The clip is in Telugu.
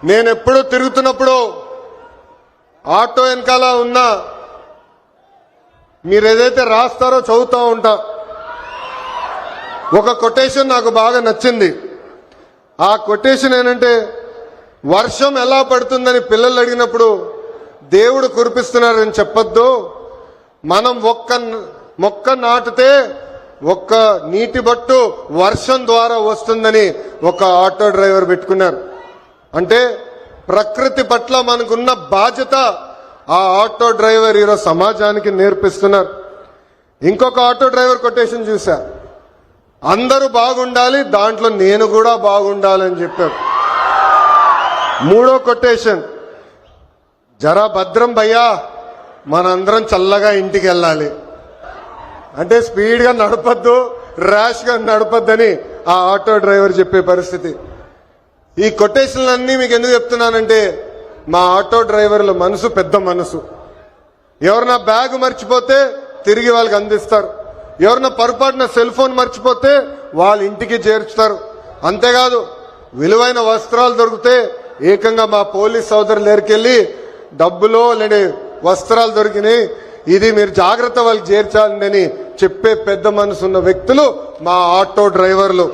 నేను ఎప్పుడూ తిరుగుతున్నప్పుడు ఆటో వెనకాల ఉన్న మీరు ఏదైతే రాస్తారో చదువుతూ ఉంటా. ఒక కొటేషన్ నాకు బాగా నచ్చింది. ఆ కొటేషన్ ఏంటంటే, వర్షం ఎలా పడుతుందని పిల్లలు అడిగినప్పుడు దేవుడు కురిపిస్తున్నారని చెప్పొద్దు, మనం ఒక్క మొక్క నాటితే ఒక్క నీటి బట్టు వర్షం ద్వారా వస్తుందని ఒక ఆటో డ్రైవర్ పెట్టుకున్నారు. అంటే ప్రకృతి పట్ల మనకున్న బాధ్యత ఆ ఆటో డ్రైవర్ ఈరోజు సమాజానికి నేర్పిస్తున్నారు. ఇంకొక ఆటో డ్రైవర్ కొటేషన్ చూసా, అందరూ బాగుండాలి, దాంట్లో నేను కూడా బాగుండాలని చెప్పారు. మూడో కొటేషన్, జరా భద్రం భయ్యా, మనందరం చల్లగా ఇంటికి వెళ్ళాలి. అంటే స్పీడ్గా నడపద్దు, ర్యాష్గా నడపద్దని ఆ ఆటో డ్రైవర్ చెప్పే పరిస్థితి. ఈ కొటేషన్లన్నీ మీకు ఎందుకు చెప్తున్నానంటే, మా ఆటో డ్రైవర్ల మనసు పెద్ద మనసు. ఎవరన్నా బ్యాగ్ మర్చిపోతే తిరిగి వాళ్ళకి అందిస్తారు, ఎవరన్నా పొరపాటున సెల్ ఫోన్ మర్చిపోతే వాళ్ళ ఇంటికి చేర్చుతారు. అంతేకాదు, విలువైన వస్త్రాలు దొరికితే ఏకంగా మా పోలీస్ సోదరులు దగ్గరికెళ్ళి డబ్బులో లేని వస్త్రాలు దొరికినాయి, ఇది మీరు జాగ్రత్త వాళ్ళకి చేర్చాలని చెప్పే పెద్ద మనసు ఉన్న వ్యక్తులు మా ఆటో డ్రైవర్లు.